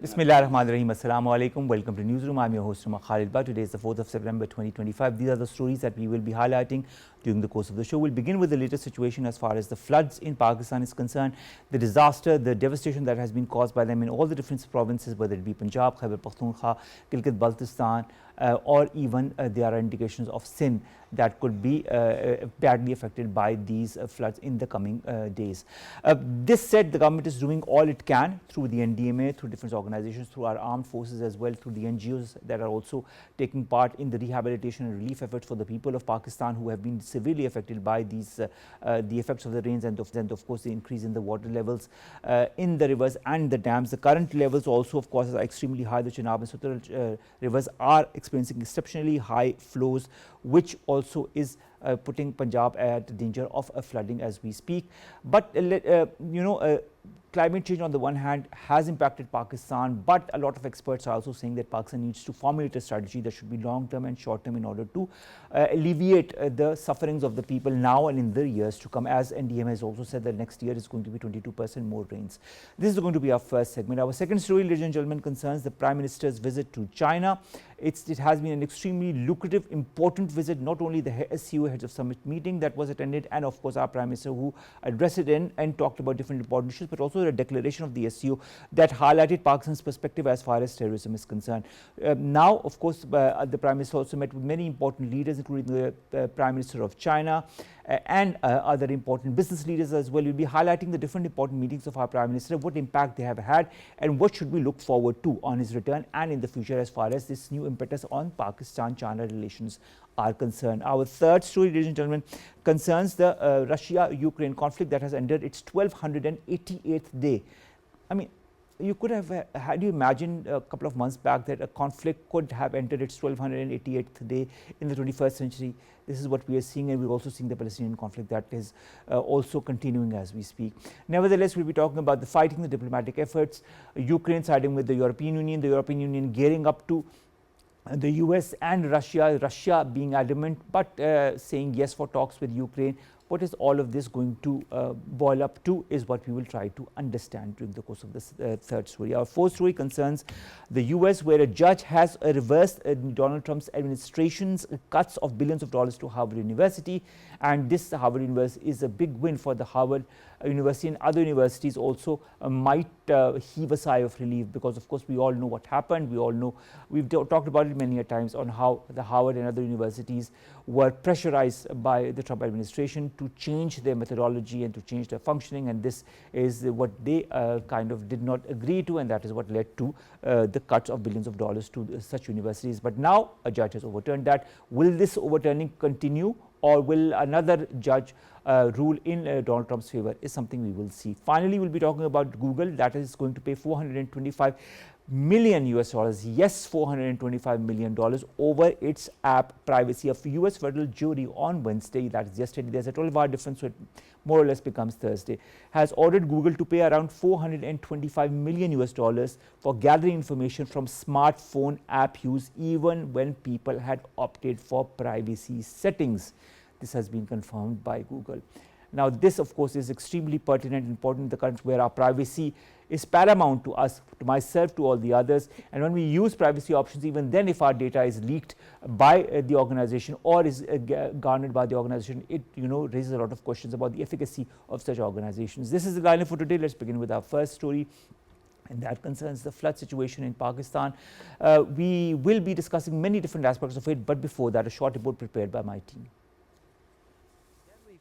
Bismillahirrahmanirrahim. Assalamu alaikum. Welcome to Newsroom. I'm your host, Khalid. Today is the 4th of September 2025. These are the stories that we will be highlighting during the course of the show. We'll begin with the latest situation as far as the floods in Pakistan is concerned, the disaster, the devastation that has been caused by them in all the different provinces, whether it be Punjab, Khyber Pakhtunkhwa, Gilgit-Baltistan, or even there are indications of Sindh that could be badly affected by these floods in the coming days. This said, the government is doing all it can through the NDMA, through different organizations, through our armed forces as well, through the NGOs that are also taking part in the rehabilitation and relief efforts for the people of Pakistan who have been severely affected by these the effects of the rains and of course the increase in the water levels in the rivers and the dams. The current levels also of course are extremely high. The Chenab and Sutlej rivers are experiencing exceptionally high flows, which also is putting Punjab at danger of flooding as we speak. But climate change on the one hand has impacted Pakistan, but a lot of experts are also saying that Pakistan needs to formulate a strategy that should be long term and short term in order to alleviate the sufferings of the people now and in the years to come, as NDM has also said that next year is going to be 22% more rains. This is going to be our first segment. Our second story, ladies and gentlemen, concerns the Prime Minister's visit to China. It has been an extremely lucrative, important visit, not only the SCO Heads of Summit meeting that was attended, and of course our Prime Minister who addressed it in and talked about different important issues, but also a declaration of the SCO that highlighted Pakistan's perspective as far as terrorism is concerned. Now, of course, the Prime Minister also met with many important leaders, including the Prime Minister of China and other important business leaders as well. We'll be highlighting the different important meetings of our Prime Minister, what impact they have had, and what should we look forward to on his return and in the future as far as this new impetus on Pakistan-China relations are concerned. Our third story, ladies and gentlemen, concerns the Russia-Ukraine conflict that has entered its 1288th day. I mean, you could have had you imagined a couple of months back that a conflict could have entered its 1288th day in the 21st century. This is what we are seeing, and we're also seeing the Palestinian conflict that is also continuing as we speak. Nevertheless, we'll be talking about the fighting, the diplomatic efforts, Ukraine siding with the European Union gearing up to the US and Russia being adamant but saying yes for talks with Ukraine. What is all of this going to boil up to is what we will try to understand during the course of this third story. Our fourth story concerns the US, where a judge has reversed Donald Trump's administration's cuts of billions of dollars to Harvard University, and this Harvard University is a big win for the Harvard University, and other universities also might heave a sigh of relief, because of course we all know what happened. We all know, we've talked about it many a times on how the Harvard and other universities were pressurized by the Trump administration to change their methodology and to change their functioning, and this is what they kind of did not agree to, and that is what led to the cuts of billions of dollars to such universities. But now a judge has overturned that. Will this overturning continue, or will another judge rule in Donald Trump's favor, is something we will see. Finally, we'll be talking about Google, that is going to pay $425 million US dollars, yes, $425 million over its app privacy. A US federal jury on Wednesday, that is yesterday, there's a 12-hour difference, so it more or less becomes Thursday, has ordered Google to pay around $425 million US dollars for gathering information from smartphone app use, even when people had opted for privacy settings. This has been confirmed by Google. Now, this of course is extremely pertinent and important in the country where our privacy is paramount to us, to myself, to all the others. And when we use privacy options, even then if our data is leaked by the organization or is garnered by the organization, it raises a lot of questions about the efficacy of such organizations. This is the lineup for today. Let's begin with our first story, and that concerns the flood situation in Pakistan. We will be discussing many different aspects of it, but before that, a short report prepared by my team.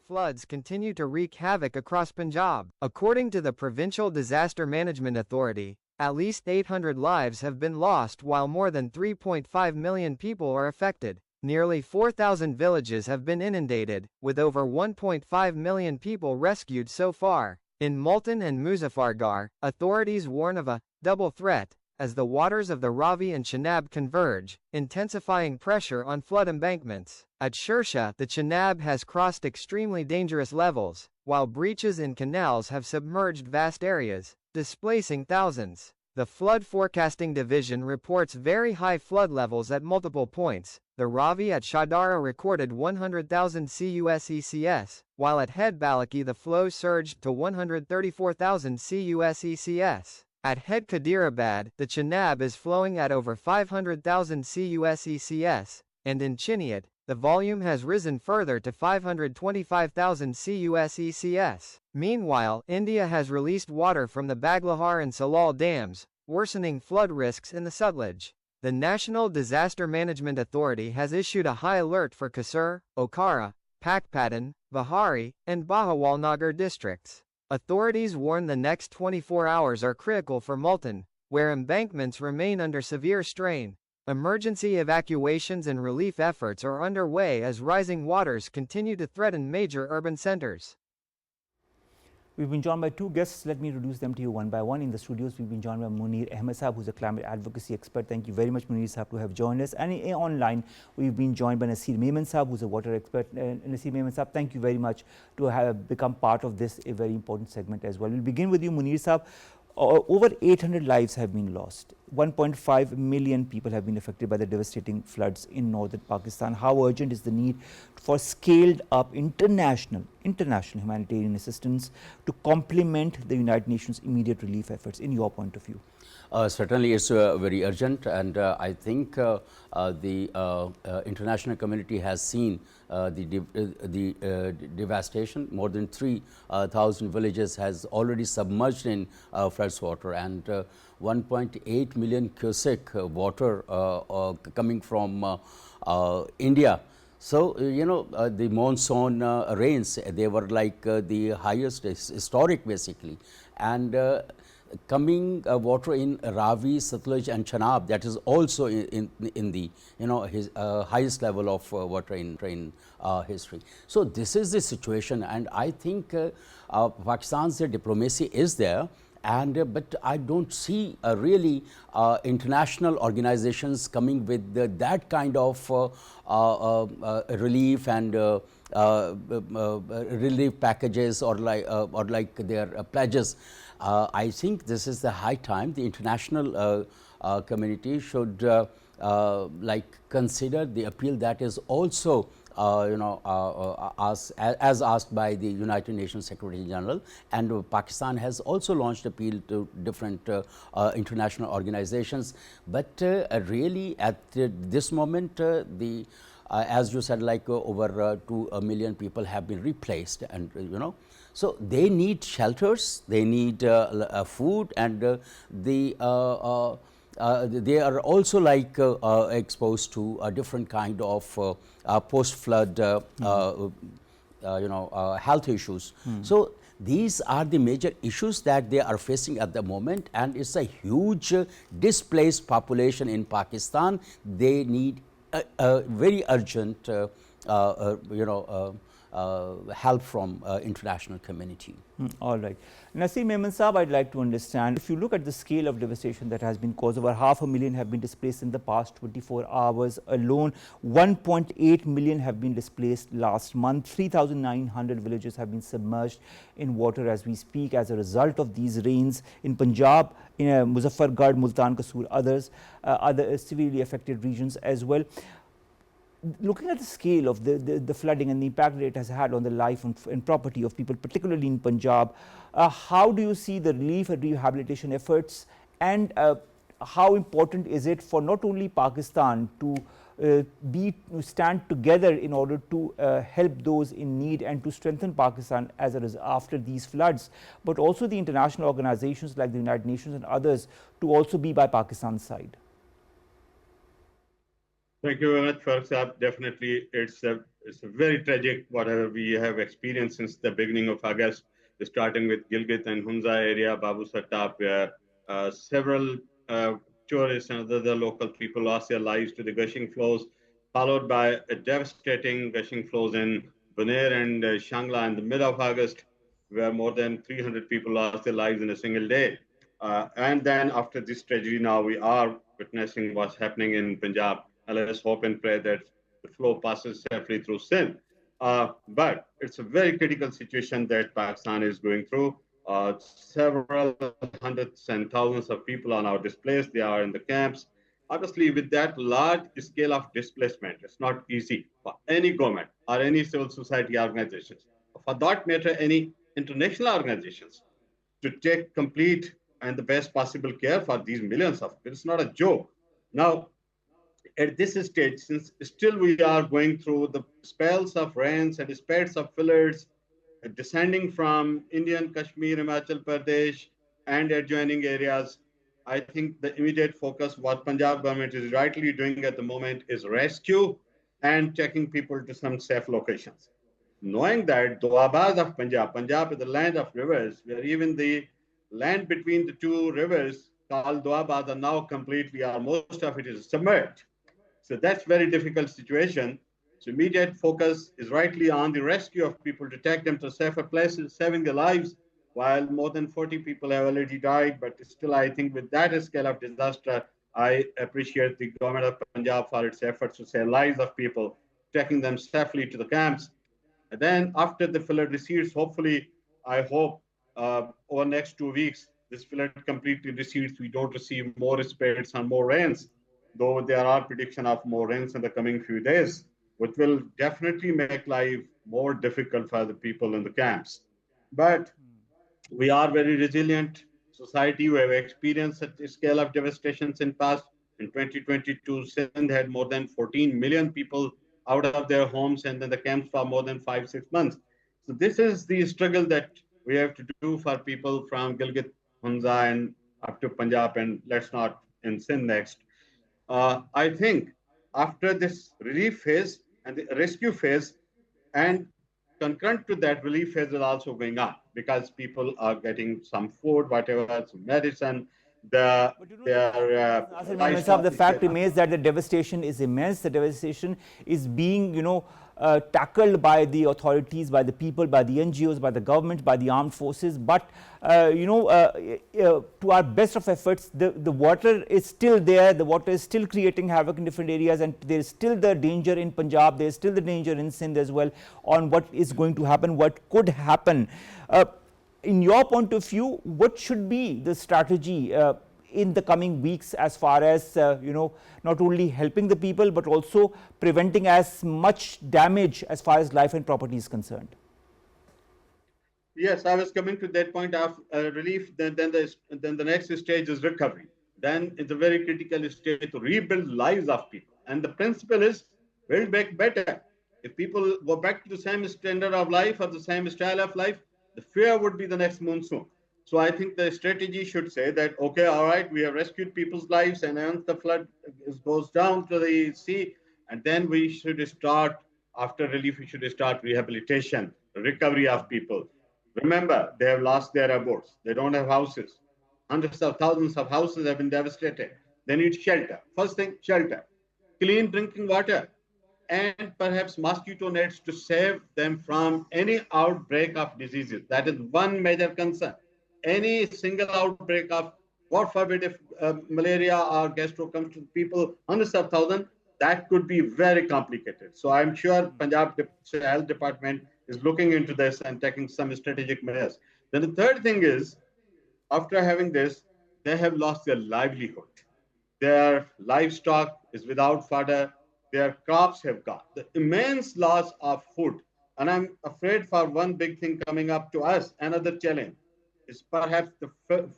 Floods continue to wreak havoc across Punjab. According to the Provincial Disaster Management Authority, at least 800 lives have been lost while more than 3.5 million people are affected. Nearly 4,000 villages have been inundated, with over 1.5 million people rescued so far. In Multan and Muzaffargarh, authorities warn of a double threat as the waters of the Ravi and Chenab converge, intensifying pressure on flood embankments. At Shersha, the Chenab has crossed extremely dangerous levels, while breaches in canals have submerged vast areas, displacing thousands. The Flood Forecasting Division reports very high flood levels at multiple points. The Ravi at Shadara recorded 100,000 CUSECS, while at Head Balaki the flow surged to 134,000 CUSECS. At Head Kadirabad, the Chenab is flowing at over 500,000 CUSECS, and in Chiniot, the volume has risen further to 525,000 CUSECS. Meanwhile, India has released water from the Baglahar and Salal dams, worsening flood risks in the Sutlej. The National Disaster Management Authority has issued a high alert for Kasur, Okara, Pakpatan, Vihari, and Bahawalnagar districts. Authorities warn the next 24 hours are critical for Multan, where embankments remain under severe strain. Emergency evacuations and relief efforts are underway as rising waters continue to threaten major urban centers. We've been joined by two guests. Let me introduce them to you one by one. In the studios, we've been joined by Munir Ahmed Sahab, who's a climate advocacy expert. Thank you very much, Munir Sahab, to have joined us. And online, we've been joined by Nasir Memon Sahab, who's a water expert. Nasir Memon Sahab, thank you very much to have become part of this a very important segment as well. We'll begin with you, Munir Sahab. Over 800 lives have been lost. 1.5 million people have been affected by the devastating floods in northern Pakistan. How urgent is the need for scaled up international humanitarian assistance to complement the United Nations immediate relief efforts, in your point of view? Certainly, it's very urgent, and I think the international community has seen the devastation. More than 3,000 villages has already submerged in fresh water, and 1.8 million cubic water coming from India. So, the monsoon rains, they were like the highest historic basically, and coming water in Ravi, Satluj and Chenab, that is also in the his highest level of water in history. So this is the situation, and I think Pakistan's diplomacy is there, and but I don't see really international organizations coming with that kind of relief and relief packages or like their pledges. I think this is the high time the international community should consider the appeal that is also as asked by the United Nations Secretary General, and Pakistan has also launched appeal to different international organizations. But really at this moment, as you said, over 2 million people have been replaced, and so they need shelters, they need food, and they are also exposed to a different kind of post-flood health issues. So these are the major issues that they are facing at the moment, and it's a huge displaced population in Pakistan. They need a very urgent help from international community. All right. Nasir Memon Sahab, I'd like to understand, if you look at the scale of devastation that has been caused, over 500,000 have been displaced in the past 24 hours alone. 1.8 million have been displaced last month. 3,900 villages have been submerged in water as we speak as a result of these rains in Punjab, in Muzaffargarh, Multan, Kasur, other severely affected regions as well. Looking at the scale of the flooding and the impact that it has had on the life and property of people, particularly in Punjab, how do you see the relief and rehabilitation efforts, and how important is it for not only Pakistan to stand together in order to help those in need and to strengthen Pakistan after these floods, but also the international organizations like the United Nations and others to also be by Pakistan's side? Thank you very much, Farooq Saab. Definitely, it's a very tragic whatever we have experienced since the beginning of August, starting with Gilgit and Hunza area, Babu Sattab, where several tourists and other local people lost their lives to the gushing flows, followed by a devastating gushing flows in Bonaire and Shangla in the middle of August, where more than 300 people lost their lives in a single day. And then after this tragedy, now we are witnessing what's happening in Punjab. And let us hope and pray that the flow passes safely through Sindh. But it's a very critical situation that Pakistan is going through. Several hundreds and thousands of people are now displaced. They are in the camps. Obviously, with that large scale of displacement, it's not easy for any government or any civil society organizations, for that matter, any international organizations, to take complete and the best possible care for these millions of people. It's not a joke. Now, at this stage, since still we are going through the spells of rains and spells of floods descending from Indian Kashmir, Himachal Pradesh, and adjoining areas, I think the immediate focus, what Punjab government is rightly doing at the moment, is rescue and taking people to some safe locations. Knowing that Doabas of Punjab, Punjab is the land of rivers, where even the land between the two rivers called Doabas are now completely, or most of it is submerged. So that's very difficult situation. So immediate focus is rightly on the rescue of people to take them to safer places, saving their lives, while more than 40 people have already died. But still, I think with that scale of disaster, I appreciate the government of Punjab for its efforts to save lives of people, taking them safely to the camps. And then after the flood recedes, hopefully, I hope over next 2 weeks, this flood completely recedes. We don't receive more spades and more rains, though there are prediction of more rains in the coming few days, which will definitely make life more difficult for the people in the camps. But we are very resilient society. We have experienced such a scale of devastations in past. In 2022, Sindh had more than 14 million people out of their homes and then the camps for more than 5 6 months. So this is the struggle that we have to do for people from Gilgit, Hunza, and up to Punjab, and let's not in Sindh next. I think after this relief phase and the rescue phase, and concurrent to that, relief phase is also going on because people are getting some food, whatever, some medicine, But you know, their Nasir Memon Sahab, livestock the is fact getting. remains that the devastation is immense. The devastation is being, tackled by the authorities, by the people, by the NGOs, by the government, by the armed forces. But, to our best of efforts, the water is still there. The water is still creating havoc in different areas, and there is still the danger in Punjab. There is still the danger in Sindh as well on what is going to happen, what could happen. In your point of view, what should be the strategy in the coming weeks as far as not only helping the people but also preventing as much damage as far as life and property is concerned? Yes, I was coming to that point of relief. Then the next stage is recovery. Then it's a very critical stage to rebuild lives of people. And the principle is build back better. If people go back to the same standard of life or the same style of life, the fear would be the next monsoon. So I think the strategy should say that, okay, all right, we have rescued people's lives, and once the flood goes down to the sea, and then we should start, after relief, we should start rehabilitation, recovery of people. Remember, they have lost their abodes. They don't have houses. Hundreds of thousands of houses have been devastated. They need shelter. First thing, shelter. Clean drinking water, and perhaps mosquito nets to save them from any outbreak of diseases. That is one major concern. Any single outbreak of, God forbid, if malaria or gastro comes to people, hundreds of thousands, that could be very complicated. So I'm sure Punjab Health Department is looking into this and taking some strategic measures. Then the third thing is, after having this, they have lost their livelihood. Their livestock is without fodder. Their crops have gone. The immense loss of food. And I'm afraid for one big thing coming up to us, another challenge is perhaps the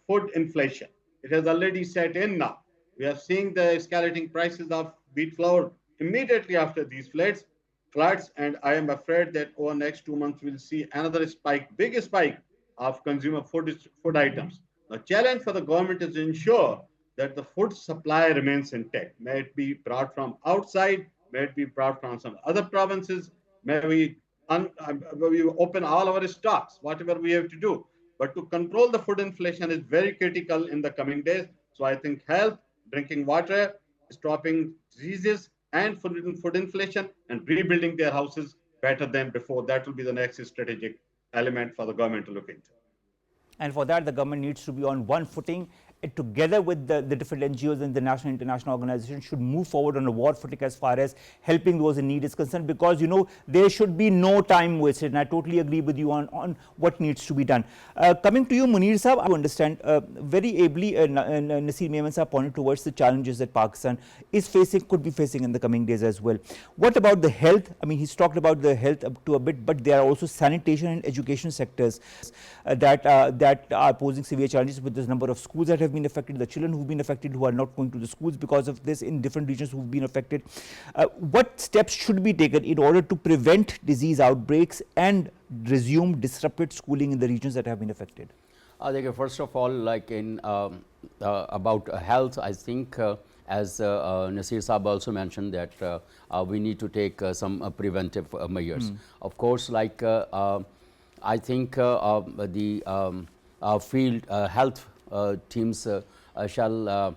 food inflation. It has already set in now. We are seeing the escalating prices of wheat flour immediately after these floods, and I am afraid that over the next 2 months we'll see another spike, big spike of consumer food items. The challenge for the government is to ensure that the food supply remains intact. May it be brought from outside, may it be brought from some other provinces, may we open all our stocks, whatever we have to do. But to control the food inflation is very critical in the coming days. So I think health, drinking water, stopping diseases, and food inflation, and rebuilding their houses better than before. That will be the next strategic element for the government to look into. And for that, the government needs to be on one footing together with the different NGOs and the national international organizations should move forward on a war footing as far as helping those in need is concerned, because there should be no time wasted, and I totally agree with you on what needs to be done. Coming to you, Munir Sahab, I understand very ably Naseer Memon Sahab pointed towards the challenges that Pakistan is facing, could be facing in the coming days as well. What about the health? I mean, he's talked about the health up to a bit, but there are also sanitation and education sectors that are posing severe challenges with this number of schools that have been affected, the children who've been affected who are not going to the schools because of this in different regions who've been affected. What steps should be taken in order to prevent disease outbreaks and resume disrupted schooling in the regions that have been affected? I think first of all, like in about health, I think as Naseer Saab also mentioned that we need to take some preventive measures. Of course, like I think the field health teams shall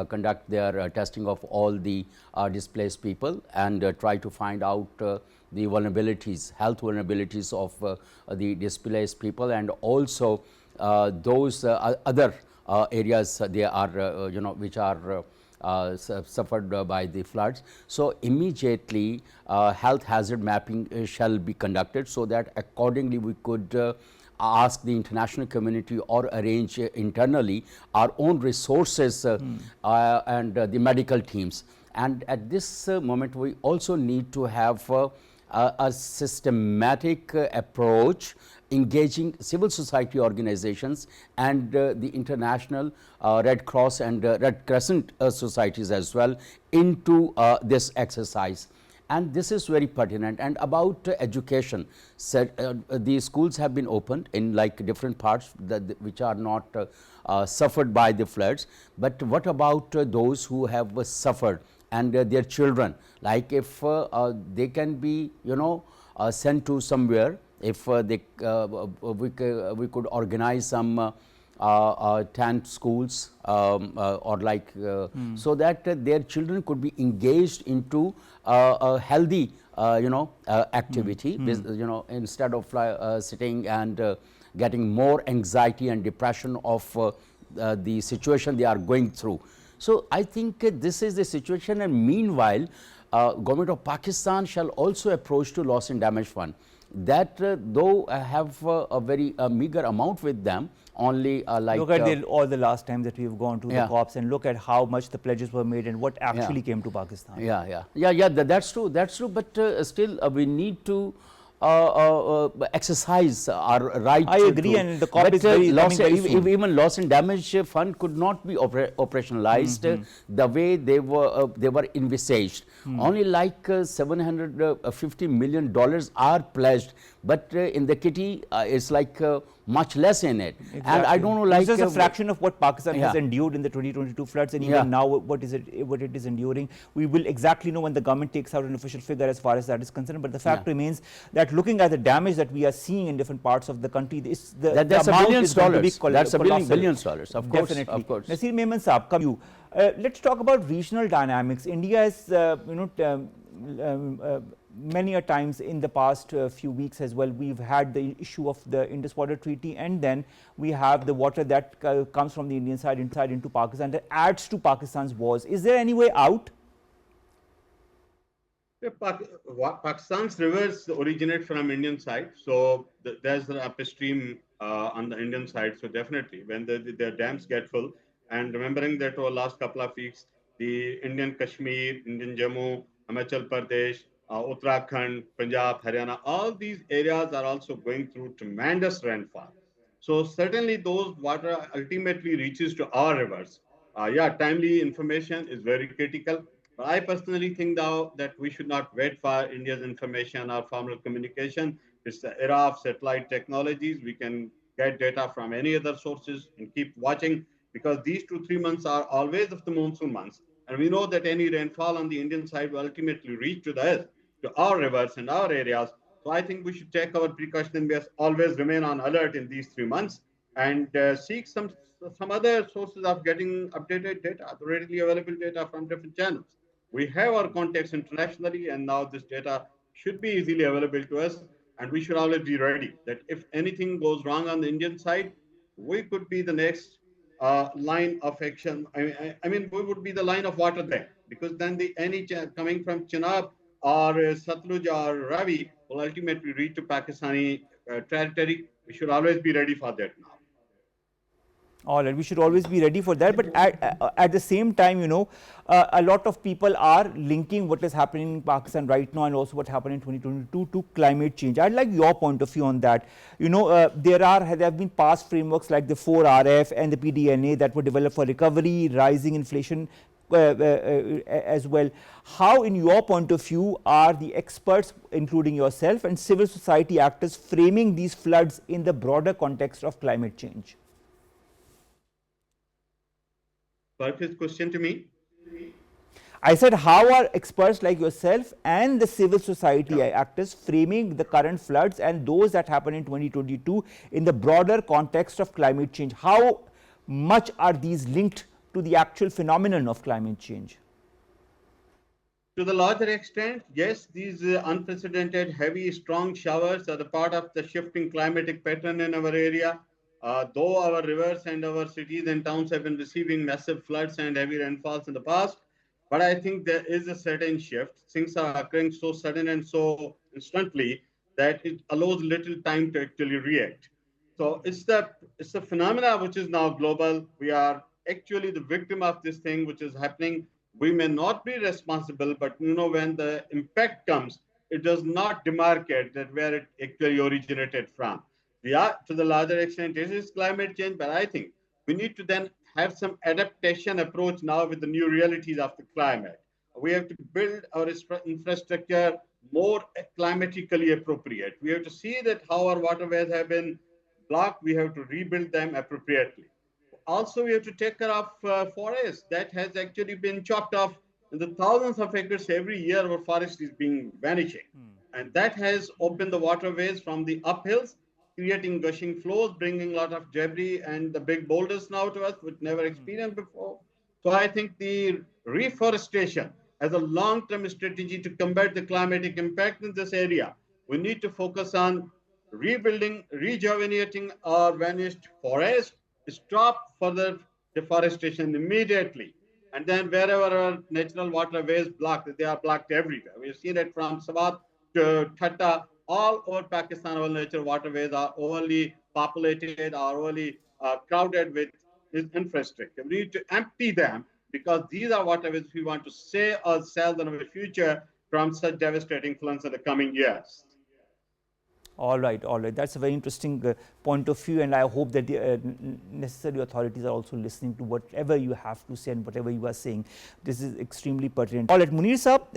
conduct their testing of all the displaced people and try to find out the vulnerabilities, health vulnerabilities of the displaced people, and also those other areas they are which are suffered by the floods. So immediately health hazard mapping shall be conducted, so that accordingly we could ask the international community or arrange internally our own resources and the medical teams. And at this moment we also need to have a systematic approach engaging civil society organizations and the international Red Cross and Red Crescent societies as well into this exercise. And this is very pertinent. And about education, the schools have been opened in like different parts which are not suffered by the floods. But what about those who have suffered and their children? Like if they can be sent to somewhere, if we could organize some tent schools or like so that their children could be engaged into a healthy activity, instead of sitting and getting more anxiety and depression of the situation they are going through. So I think this is the situation, and meanwhile government of Pakistan shall also approach to loss and damage fund that though have a very meager amount with them, only like look at all the last time that we have gone to the COPs and look at how much the pledges were made and what actually came to Pakistan. That's true, but still we need to exercise our right. I agree, and the COP is very soon. Even loss and damage fund could not be operationalized the way they were envisaged. Only like $750 million are pledged, but in the kitty it's like much less in it. Exactly. And I don't know, like this is a fraction of what Pakistan has endured in the 2022 floods, and even now what it is enduring. We will exactly know when the government takes out an official figure as far as that is concerned, but the fact remains that looking at the damage that we are seeing in different parts of the country, that's $1 billion. That's $1 billion, of course. Definitely. Of course. Naseer Memon Saab, come you. Let's talk about regional dynamics. India is, many a times in the past few weeks as well, we've had the issue of the Indus Water Treaty, and then we have the water that comes from the Indian side inside into Pakistan that adds to Pakistan's wars. Is there any way out? Pakistan's rivers originate from Indian side, so there's the upstream on the Indian side. So definitely, when the dams get full, and remembering that over the last couple of weeks, the Indian Kashmir, Indian Jammu, Himachal Pradesh, Uttarakhand, Punjab, Haryana, all these areas are also going through tremendous rainfall. So certainly those water ultimately reaches to our rivers. Timely information is very critical. But I personally think now that we should not wait for India's information or formal communication. It's the era of satellite technologies. We can get data from any other sources and keep watching, because these 2-3 months are always of the monsoon months. And we know that any rainfall on the Indian side will ultimately reach to our rivers and our areas. So I think we should take our precaution and always remain on alert in these 3 months and seek some other sources of getting updated data, readily available data from different channels. We have our contacts internationally, and now this data should be easily available to us, and we should always be ready that if anything goes wrong on the Indian side, we could be the next line of action. I mean, we would be the line of water there, because then any coming from Chenab or Satluj or Ravi will ultimately reach to Pakistani territory. We should always be ready for that now. All right, we should always be ready for that. But at the same time, you know, a lot of people are linking what is happening in Pakistan right now and also what happened in 2022 to climate change. I'd like your point of view on that. You know, there have been past frameworks like the 4RF and the PDNA that were developed for recovery, rising inflation as well. How, in your point of view, are the experts, including yourself, and civil society actors framing these floods in the broader context of climate change? Perfect question to me. I said, how are experts like yourself and the civil society actors framing the current floods and those that happened in 2022 in the broader context of climate change? How much are these linked to the actual phenomenon of climate change? To the larger extent, yes, these unprecedented heavy, strong showers are the part of the shifting climatic pattern in our area. Though our rivers and our cities and towns have been receiving massive floods and heavy rainfalls in the past, but I think there is a certain shift. Things are occurring so sudden and so instantly that it allows little time to actually react. So it's the phenomena which is now global. We are actually the victim of this thing which is happening. We may not be responsible, but when the impact comes, it does not demarcate that where it actually originated from. Yeah, to the larger extent, it is climate change, but I think we need to then have some adaptation approach now with the new realities of the climate. We have to build our infrastructure more climatically appropriate. We have to see that how our waterways have been blocked, we have to rebuild them appropriately. Also, we have to take care of forests that has actually been chopped off in the thousands of acres every year. Our forest is being vanishing, and that has opened the waterways from the uphills, creating gushing flows, bringing a lot of debris and the big boulders now to us, which never experienced before. So I think the reforestation as a long-term strategy to combat the climatic impact in this area, we need to focus on rebuilding, rejuvenating our vanished forest, stop further deforestation immediately. And then wherever our natural waterways blocked, they are blocked everywhere. We've seen it from Swat to Thatta, all over Pakistan, all natural waterways are overly populated, are overly crowded with infrastructure. We need to empty them because these are waterways we want to save ourselves and our future from such devastating floods in the coming years. All right, all right. That's a very interesting point of view, and I hope that the necessary authorities are also listening to whatever you have to say and whatever you are saying. This is extremely pertinent. All right, Munir Saab,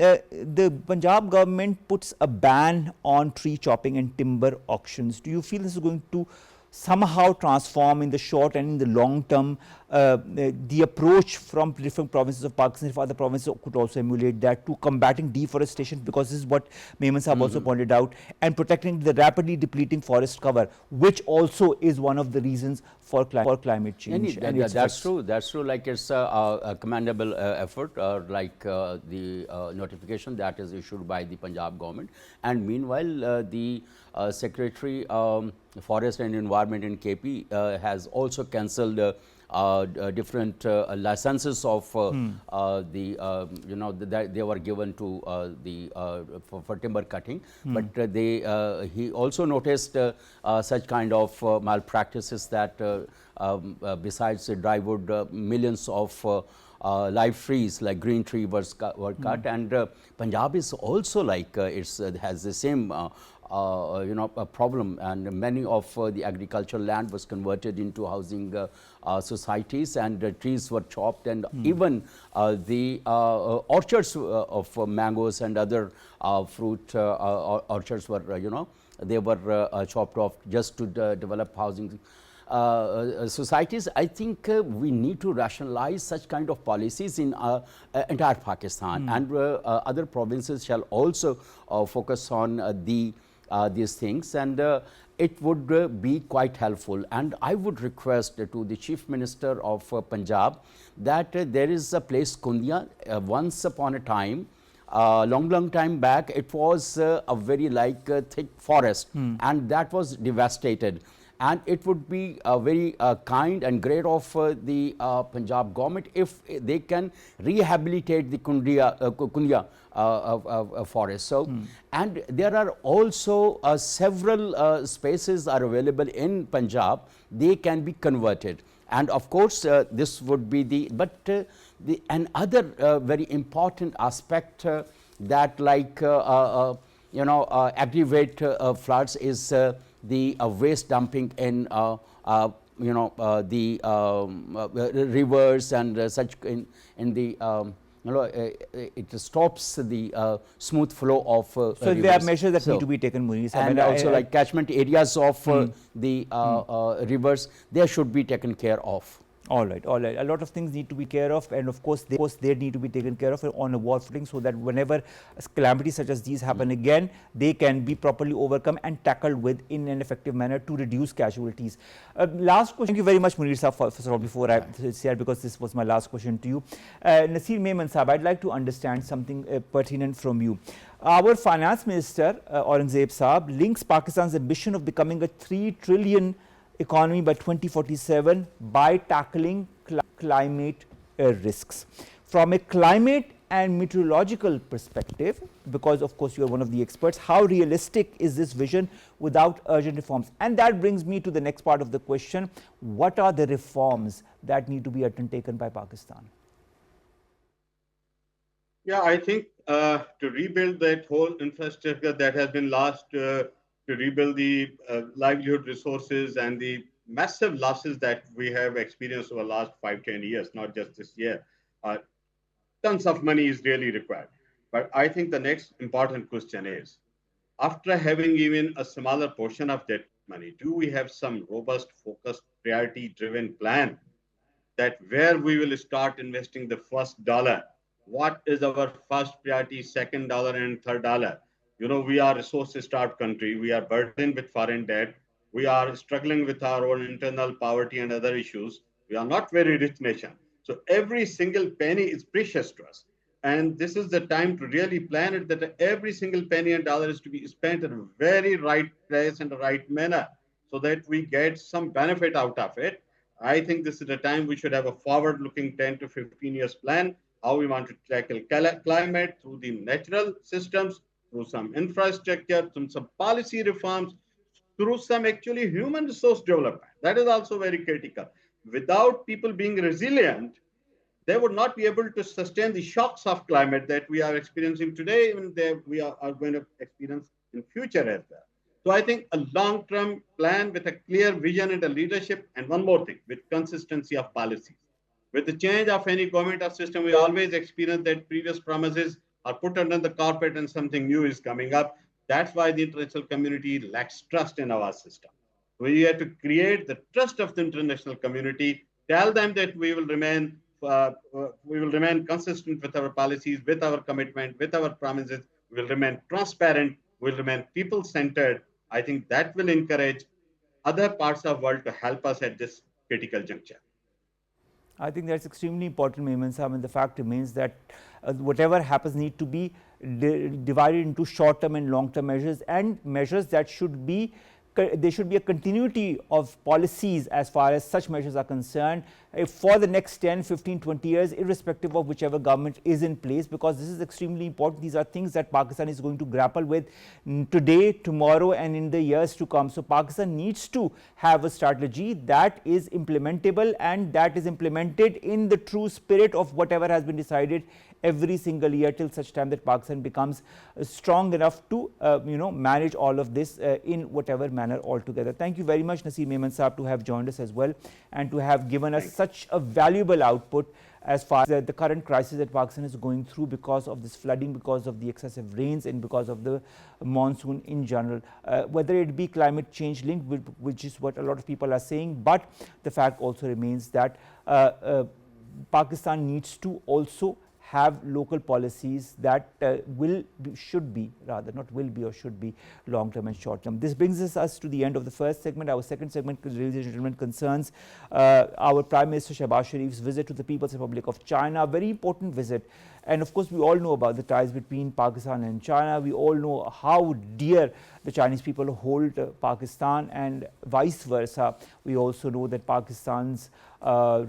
the Punjab government puts a ban on tree chopping and timber auctions. Do you feel this is going to somehow transform in the short and in the long term the approach from different provinces of Pakistan, if other provinces could also emulate that, to combating deforestation, because this is what Memon Saab also pointed out, and protecting the rapidly depleting forest cover, which also is one of the reasons for climate change. That's true. That's true. Like, it's a commendable effort, like the notification that is issued by the Punjab government. And meanwhile, the Secretary Forest and Environment in KP has also cancelled different licenses of that they were given to for timber cutting, but he also noticed such kind of malpractices that besides dry wood, millions of live trees like green tree were cut, and Punjab is also like has the same a problem, and many of the agricultural land was converted into housing societies, and trees were chopped, and even the orchards of mangoes and other fruit orchards were they were chopped off just to develop housing societies. I think we need to rationalize such kind of policies in entire Pakistan, and other provinces shall also focus on these things, and it would be quite helpful. And I would request to the Chief Minister of Punjab that there is a place Kundia, once upon a time, long time back, it was a very thick forest, and that was devastated. And it would be very kind and great of the Punjab government if they can rehabilitate the Kundia forest. So, and there are also several spaces are available in Punjab, they can be converted. And of course, this would be the, but the another very important aspect that like aggravate floods is the waste dumping in the rivers and such in the it stops the smooth flow of So rivers. there are measures that need to be taken, Munir. And also like catchment areas of the rivers, they should be taken care of. All right, all right. A lot of things need to be care of, and of course, they need to be taken care of on a war footing, so that whenever calamities such as these happen again, they can be properly overcome and tackled with in an effective manner to reduce casualties. Last question. Thank you very much, Munir Saab, first of all, before I say, because this was my last question to you. Nasir Memon Saab, I'd like to understand something pertinent from you. Our finance minister, Aurangzeb Saab, links Pakistan's ambition of becoming a 3 trillion economy by 2047 by tackling climate risks. From a climate and meteorological perspective, because of course you are one of the experts, how realistic is this vision without urgent reforms? And that brings me to the next part of the question: what are the reforms that need to be undertaken by Pakistan? Yeah, I think to rebuild that whole infrastructure that has been lost, to rebuild the livelihood resources and the massive losses that we have experienced over the last 5-10 years, not just this year, tons of money is really required. But I think the next important question is, after having even a smaller portion of that money, do we have some robust, focused, priority-driven plan that where we will start investing the first dollar? What is our first priority, second dollar, and third dollar? We are a resource-starved country. We are burdened with foreign debt. We are struggling with our own internal poverty and other issues. We are not very rich nation. So every single penny is precious to us. And this is the time to really plan it, that every single penny and dollar is to be spent in a very right place and the right manner, so that we get some benefit out of it. I think this is the time we should have a forward-looking 10 to 15 years plan, how we want to tackle climate through the natural systems, through some infrastructure, through some policy reforms, through some actually human resource development. That is also very critical. Without people being resilient, they would not be able to sustain the shocks of climate that we are experiencing today, and we are going to experience in future as well. So I think a long-term plan with a clear vision and a leadership, and one more thing, with consistency of policies. With the change of any government or system, we always experience that previous promises are put under the carpet and something new is coming up. That's why the international community lacks trust in our system. We have to create the trust of the international community, tell them that we will remain consistent with our policies, with our commitment, with our promises. We will remain transparent. We will remain people-centered. I think that will encourage other parts of the world to help us at this critical juncture. I think that's extremely important, Memon Saab, and the fact remains that whatever happens need to be divided into short-term and long-term measures, and measures that should be, there should be a continuity of policies as far as such measures are concerned for the next 10, 15, 20 years, irrespective of whichever government is in place, because this is extremely important. These are things that Pakistan is going to grapple with today, tomorrow, and in the years to come. So Pakistan needs to have a strategy that is implementable and that is implemented in the true spirit of whatever has been decided every single year, till such time that Pakistan becomes strong enough to manage all of this in whatever manner altogether. Thank you very much, Nasir Memon Saab, to have joined us as well and to have given us such a valuable output as far as the current crisis that Pakistan is going through because of this flooding, because of the excessive rains, and because of the monsoon in general. Whether it be climate change linked, which is what a lot of people are saying, but the fact also remains that Pakistan needs to also have local policies that should be, rather not will be or should be, long term and short term. This brings us to the end of the first segment. Our second segment, ladies and gentlemen, concerns our Prime Minister Shehbaz Sharif's visit to the People's Republic of China. A very important visit. And of course, we all know about the ties between Pakistan and China. We all know how dear the Chinese people hold Pakistan, and vice versa. We also know that Pakistan's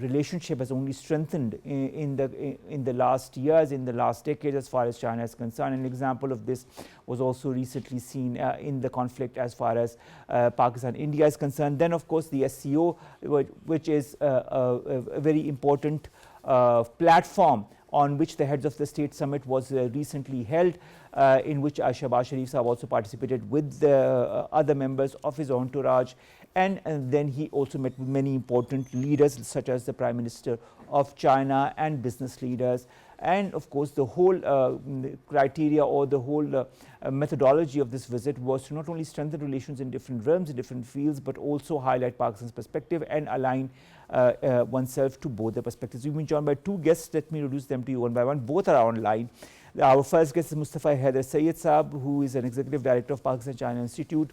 relationship has only strengthened in the last years, in the last decade, as far as China is concerned. An example of this was also recently seen in the conflict as far as Pakistan-India is concerned. Then, of course, the SCO, which is a very important platform on which the Heads of the State Summit was recently held, in which Shehbaz Sharif Sahab also participated with the other members of his entourage. And then he also met with many important leaders, such as the Prime Minister of China and business leaders. And of course, the whole criteria or the whole methodology of this visit was to not only strengthen relations in different realms, in different fields, but also highlight Pakistan's perspective and align oneself to both the perspectives. We've been joined by two guests. Let me introduce them to you one by one. Both are online. Our first guest is Mustafa Haider Syed Saab, who is an Executive Director of Pakistan-China Institute.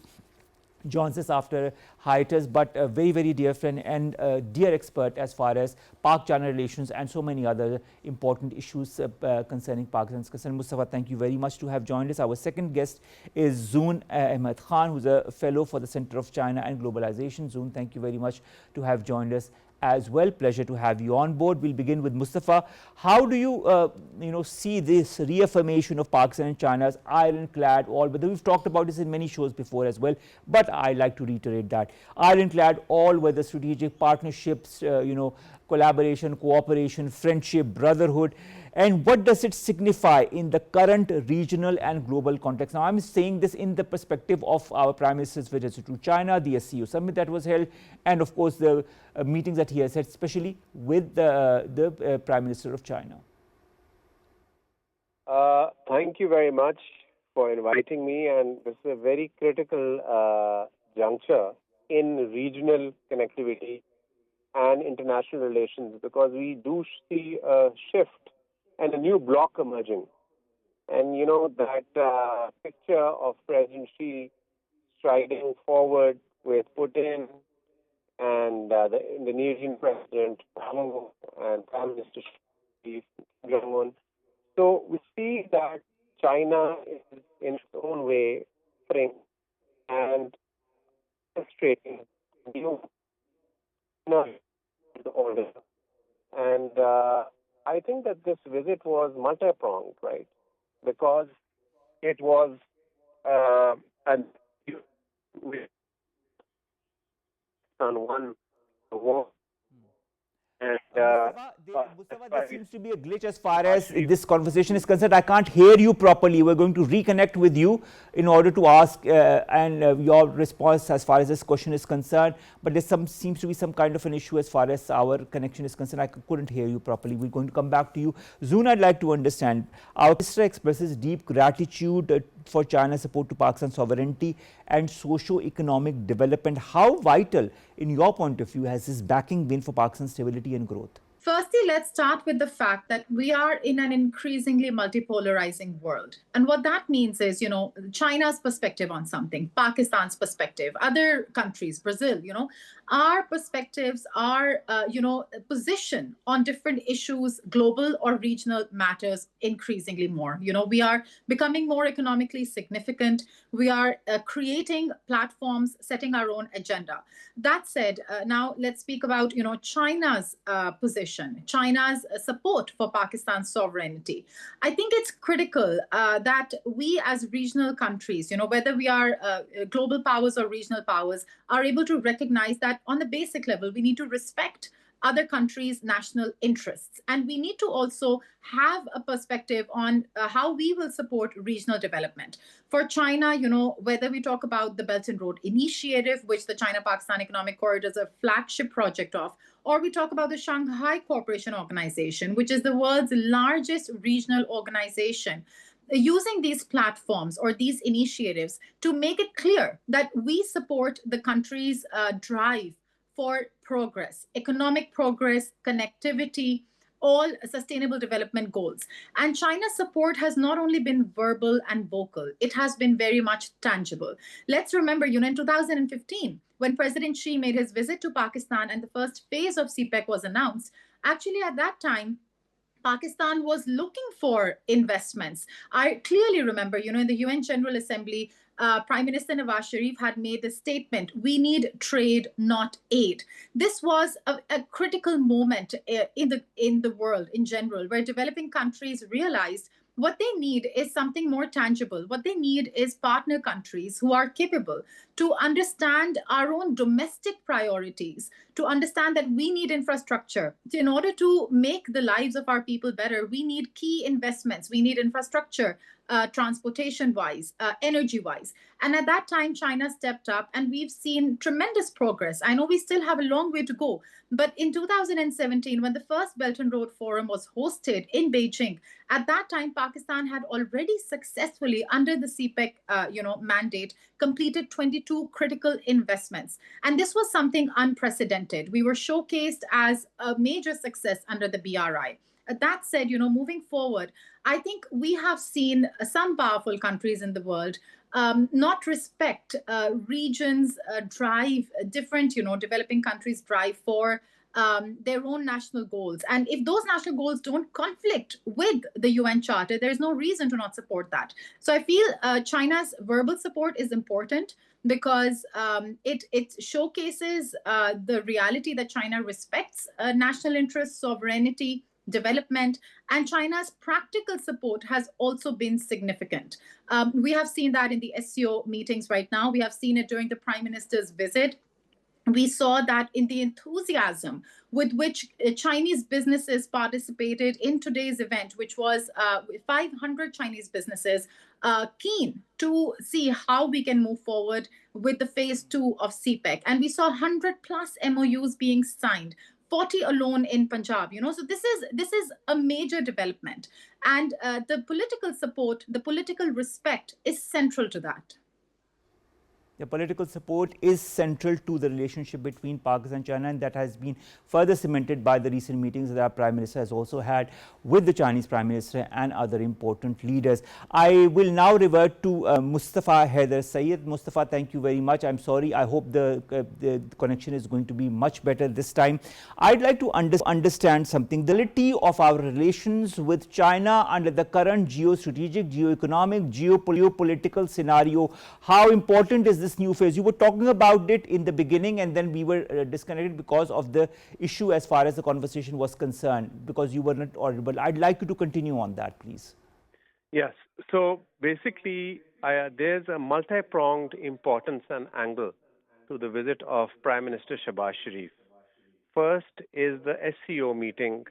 Joins us after hiatus, but a very, very dear friend and a dear expert as far as Pak-China relations and so many other important issues concerning Pakistan is concerned. Mustafa, thank you very much to have joined us. Our second guest is Zoon Ahmed Khan, who's a fellow for the Center of China and Globalization. Zoon, thank you very much to have joined us as well. Pleasure to have you on board. We'll begin with Mustafa. How do you see this reaffirmation of Pakistan and China's ironclad all-weather? We've talked about this in many shows before as well, but I like to reiterate that ironclad all-weather strategic partnerships, collaboration, cooperation, friendship, brotherhood. And what does it signify in the current regional and global context? Now, I'm saying this in the perspective of our Prime Minister's visit to China, the SCO summit that was held, and of course the meetings that he has had, especially with the Prime Minister of China. Thank you very much for inviting me, and this is a very critical juncture in regional connectivity and international relations, because we do see a shift and a new bloc emerging. And that picture of President Xi striding forward with Putin and the Indonesian President Prabowo and Prime Minister Xi Jong-un. So we see that China is in its own way suffering and frustrating new order. And I think that this visit was multi-pronged, right? Because it was on one war. And, Mustafa, there seems to be a glitch as far as this conversation is concerned. I can't hear you properly. We're going to reconnect with you in order to ask your response as far as this question is concerned. But there seems to be some kind of an issue as far as our connection is concerned. I couldn't hear you properly. We're going to come back to you. Zoon, I'd like to understand. Our minister expresses deep gratitude for China's support to Pakistan's sovereignty and socio-economic development. How vital, in your point of view, has this backing been for Pakistan's stability and growth? Firstly, let's start with the fact that we are in an increasingly multipolarizing world. And what that means is, China's perspective on something, Pakistan's perspective, other countries, Brazil, our perspectives, our, position on different issues, global or regional matters increasingly more. We are becoming more economically significant. We are creating platforms, setting our own agenda. That said, now let's speak about, China's position, China's support for Pakistan's sovereignty. I think it's critical that we as regional countries, whether we are global powers or regional powers, are able to recognize that on the basic level, we need to respect other countries' national interests. And we need to also have a perspective on how we will support regional development. For China, whether we talk about the Belt and Road Initiative, which the China-Pakistan Economic Corridor is a flagship project of, or we talk about the Shanghai Cooperation Organization, which is the world's largest regional organization, using these platforms or these initiatives to make it clear that we support the country's drive for progress, economic progress, connectivity, all sustainable development goals. And China's support has not only been verbal and vocal, it has been very much tangible. Let's remember, in 2015, when President Xi made his visit to Pakistan and the first phase of CPEC was announced, actually at that time, Pakistan was looking for investments. I clearly remember, in the UN General Assembly, Prime Minister Nawaz Sharif had made the statement, we need trade, not aid. This was a critical moment in the world in general, where developing countries realized what they need is something more tangible. What they need is partner countries who are capable to understand our own domestic priorities, to understand that we need infrastructure. In order to make the lives of our people better, we need key investments, we need infrastructure. Transportation wise, energy wise. And at that time, China stepped up, and we've seen tremendous progress. I know we still have a long way to go, but in 2017, when the first Belt and Road Forum was hosted in Beijing, at that time, Pakistan had already successfully, under the CPEC mandate, completed 22 critical investments. And this was something unprecedented. We were showcased as a major success under the BRI. That said, moving forward, I think we have seen some powerful countries in the world not respect regions, drive different, developing countries drive for their own national goals. And if those national goals don't conflict with the UN Charter, there's no reason to not support that. So I feel China's verbal support is important because it showcases the reality that China respects national interests, sovereignty, development, and China's practical support has also been significant. We have seen that in the SCO meetings right now. We have seen it during the Prime Minister's visit. We saw that in the enthusiasm with which Chinese businesses participated in today's event, which was 500 Chinese businesses keen to see how we can move forward with the phase 2 of CPEC. And we saw 100 plus MOUs being signed, 40 alone in Punjab. So this is a major development, and the political support, the political respect is central to that. The political support is central to the relationship between Pakistan and China, and that has been further cemented by the recent meetings that our Prime Minister has also had with the Chinese Prime Minister and other important leaders. I will now revert to Mustafa Haider Syed. Mustafa, thank you very much. I'm sorry. I hope the connection is going to be much better this time. I'd like to understand something. The quality of our relations with China under the current geostrategic, geoeconomic, geopolitical scenario. How important is this new phase? You were talking about it in the beginning, and then we were disconnected because of the issue as far as the conversation was concerned, because you were not audible. I'd like you to continue on that, please. Yes. So basically, there's a multi-pronged importance and angle to the visit of Prime Minister Shehbaz Sharif. First is the SCO meeting,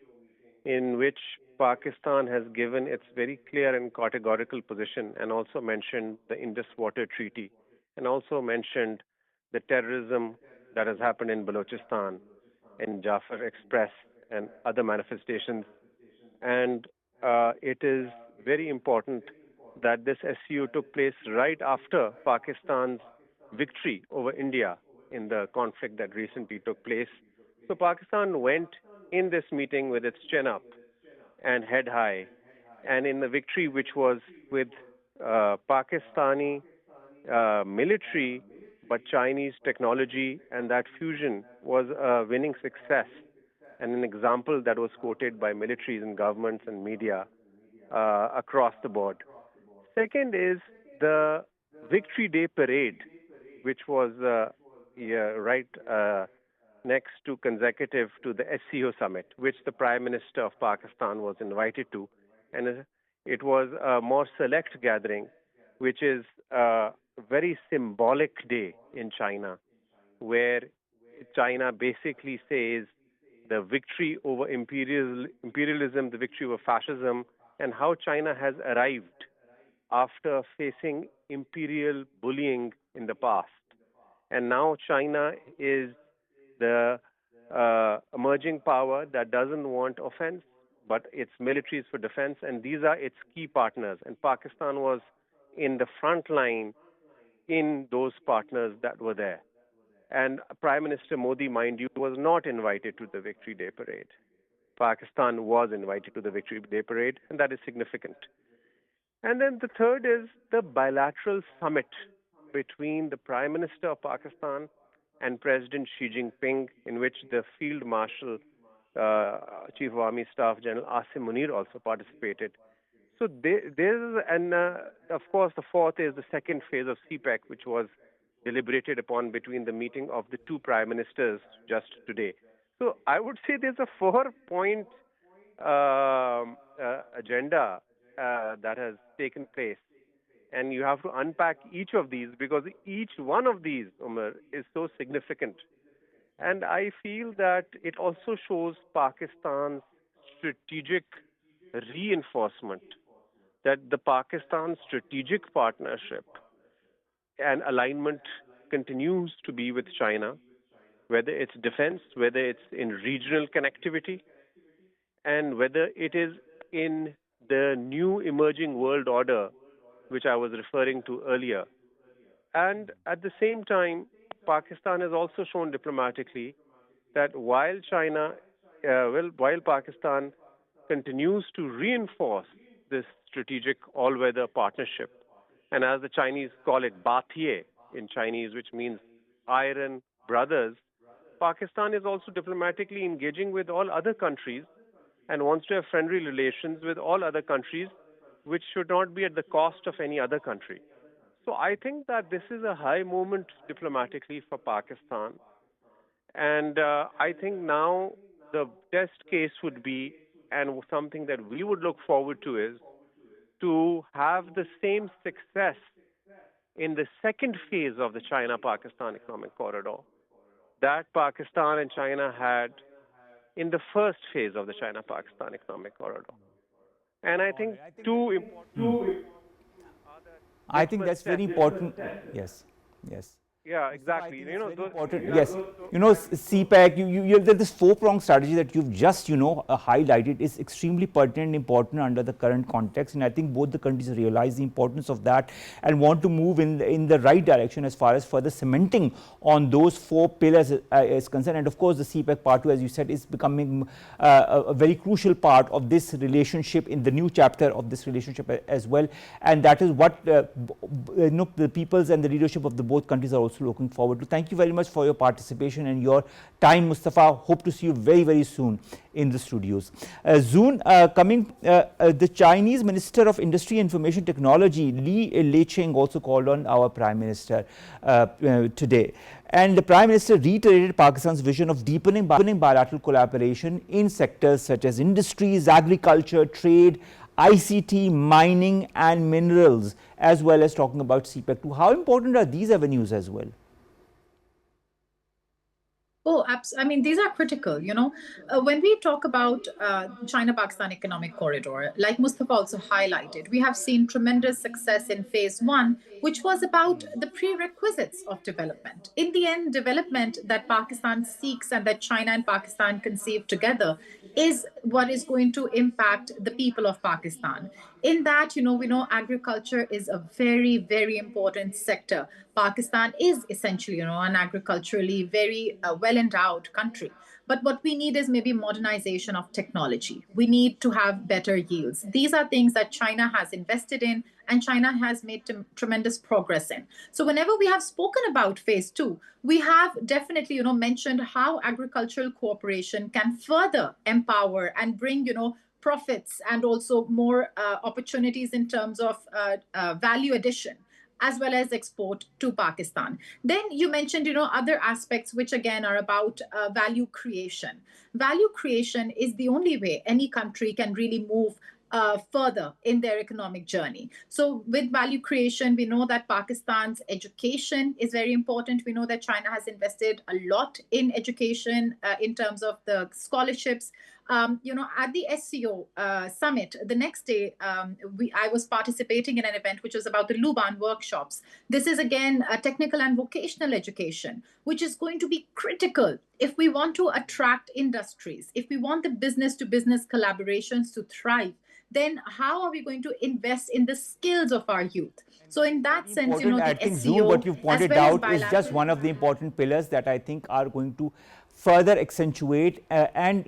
in which Pakistan has given its very clear and categorical position, and also mentioned the Indus Water Treaty, and also mentioned the terrorism that has happened in Balochistan, in Jafar Express, and other manifestations. And it is very important that this SCO took place right after Pakistan's victory over India in the conflict that recently took place. So Pakistan went in this meeting with its chin up and head high, and in the victory, which was with Pakistani military but Chinese technology, and that fusion was a winning success and an example that was quoted by militaries and governments and media across the board. Second is the Victory Day parade, which was right next to consecutive to the SCO summit, which the Prime Minister of Pakistan was invited to. And it was a more select gathering, which is a very symbolic day in China, where China basically says the victory over imperialism, the victory over fascism, and how China has arrived after facing imperial bullying in the past. And now China is the emerging power that doesn't want offense, but its military is for defense, and these are its key partners. And Pakistan was in the front line in those partners that were there. And Prime Minister Modi, mind you, was not invited to the Victory Day parade. Pakistan was invited to the Victory Day parade, and that is significant. And then the third is the bilateral summit between the Prime Minister of Pakistan and President Xi Jinping, in which the Field Marshal, Chief of Army Staff General Asim Munir also participated. So and of course, the fourth is the second phase of CPEC, which was deliberated upon between the meeting of the two prime ministers just today. So I would say there's a 4-point agenda that has taken place. And you have to unpack each of these because each one of these, Umar, is so significant. And I feel that it also shows Pakistan's strategic reinforcement, that the Pakistan strategic partnership and alignment continues to be with China, whether it's defense, whether it's in regional connectivity, and whether it is in the new emerging world order, which I was referring to earlier. And at the same time, Pakistan has also shown diplomatically that while Pakistan continues to reinforce this strategic all-weather partnership, and as the Chinese call it, Bathiye in Chinese, which means iron brothers, Pakistan is also diplomatically engaging with all other countries and wants to have friendly relations with all other countries, which should not be at the cost of any other country. So I think that this is a high moment diplomatically for Pakistan. And I think now the test case would be, and something that we would look forward to, is to have the same success in the second phase of the China-Pakistan Economic Corridor that Pakistan and China had in the first phase of the China-Pakistan Economic Corridor. And I think two important I think that's very important. Yes, yes. Yeah, exactly. Yes, CPEC, this 4-pronged strategy that you've just, highlighted is extremely pertinent and important under the current context. And I think both the countries realize the importance of that and want to move in the right direction as far as further cementing on those 4 pillars is concerned. And of course, the CPEC Part 2, as you said, is becoming a very crucial part of this relationship, in the new chapter of this relationship as well. And that is what the peoples and the leadership of the both countries are also looking forward to. Thank you very much for your participation and your time, Mustafa. Hope to see you very, very soon in the studios. The Chinese Minister of Industry and Information Technology, Li Leicheng, also called on our Prime Minister today. And the Prime Minister reiterated Pakistan's vision of deepening bilateral collaboration in sectors such as industries, agriculture, trade, ICT, mining and minerals, as well as talking about CPEC 2. How important are these avenues as well? Oh, I mean, these are critical. When we talk about China-Pakistan Economic Corridor, like Mustafa also highlighted, we have seen tremendous success in phase 1, which was about the prerequisites of development. In the end, development that Pakistan seeks and that China and Pakistan conceive together is what is going to impact the people of Pakistan. In that, we know agriculture is a very, very important sector. Pakistan is essentially, an agriculturally very well-endowed country. But what we need is maybe modernization of technology. We need to have better yields. These are things that China has invested in and China has made tremendous progress in. So whenever we have spoken about phase 2, we have definitely, mentioned how agricultural cooperation can further empower and bring, profits and also more opportunities in terms of value addition, as well as export to Pakistan. Then you mentioned, other aspects which again are about value creation. Value creation is the only way any country can really move further in their economic journey. So with value creation, we know that Pakistan's education is very important. We know that China has invested a lot in education in terms of the scholarships. At the SCO summit, the next day, I was participating in an event which was about the Luban workshops. This is again a technical and vocational education, which is going to be critical if we want to attract industries, if we want the business-to-business collaborations to thrive. Then how are we going to invest in the skills of our youth? So in that sense, I think, SEO, what you've pointed out is just one of the important pillars that I think are going to further accentuate and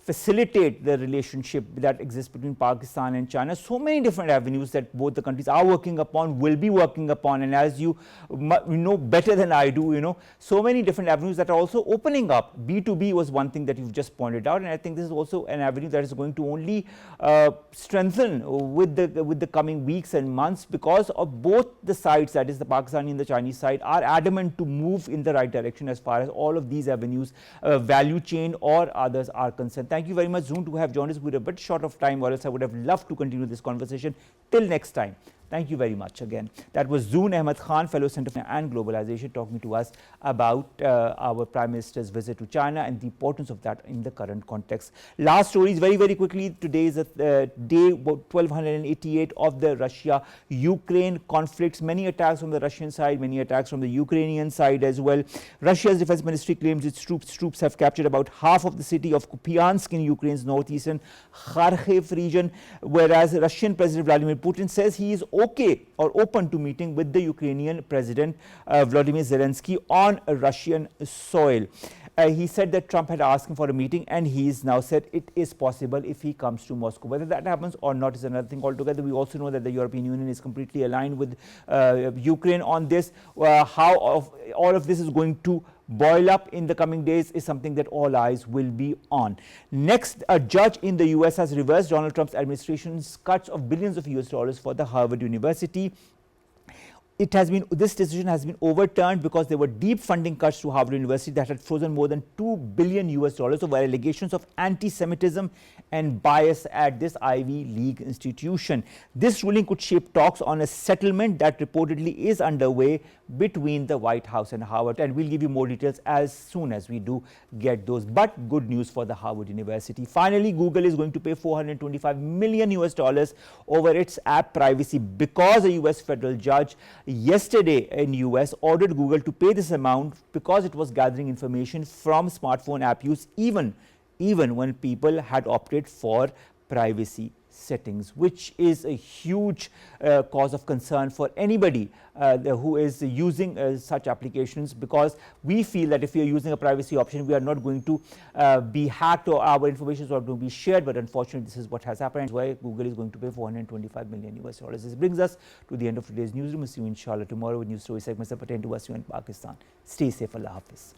facilitate the relationship that exists between Pakistan and China. So many different avenues that both the countries are working upon, will be working upon, and as you know better than I do, so many different avenues that are also opening up. B2B was one thing that you've just pointed out, and I think this is also an avenue that is going to only strengthen with the coming weeks and months, because of both the sides, that is the Pakistani and the Chinese side, are adamant to move in the right direction as far as all of these avenues, value chain or others, are concerned. Thank you very much, Zoon, to have joined us. We're a bit short of time, or else I would have loved to continue this conversation. Till next time. Thank you very much again. That was Zoon Ahmed Khan, Fellow Center for and Globalization, talking to us about our Prime Minister's visit to China and the importance of that in the current context. Last stories very, very quickly. Today is day 1288 of the Russia-Ukraine conflicts. Many attacks from the Russian side, many attacks from the Ukrainian side as well. Russia's defense ministry claims its troops have captured about half of the city of Kupiansk in Ukraine's northeastern Kharkiv region, whereas Russian President Vladimir Putin says he is okay or open to meeting with the Ukrainian President Volodymyr Zelensky on Russian soil. He said that Trump had asked him for a meeting, and he's now said it is possible if he comes to Moscow. Whether that happens or not is another thing altogether. We also know that the European Union is completely aligned with Ukraine on this. How all of this is going to boil up in the coming days is something that all eyes will be on. Next, a judge in the US has reversed Donald Trump's administration's cuts of billions of US dollars for the Harvard University. This decision has been overturned because there were deep funding cuts to Harvard University that had frozen more than $2 billion US over allegations of anti-Semitism and bias at this Ivy League institution. This ruling could shape talks on a settlement that reportedly is underway between the White House and Harvard, and we'll give you more details as soon as we do get those. But good news for the Harvard University. Finally, Google is going to pay $425 million over its app privacy, because a US federal judge yesterday in US ordered Google to pay this amount because it was gathering information from smartphone app use even when people had opted for privacy settings, which is a huge cause of concern for anybody who is using such applications, because we feel that if we are using a privacy option, we are not going to be hacked or our information is not going to be shared. But unfortunately, this is what has happened. That's why Google is going to pay $425 million. This brings us to the end of today's newsroom. We'll see you inshallah tomorrow with news story segments that pertain to us here in Pakistan. Stay safe. Allah Hafiz.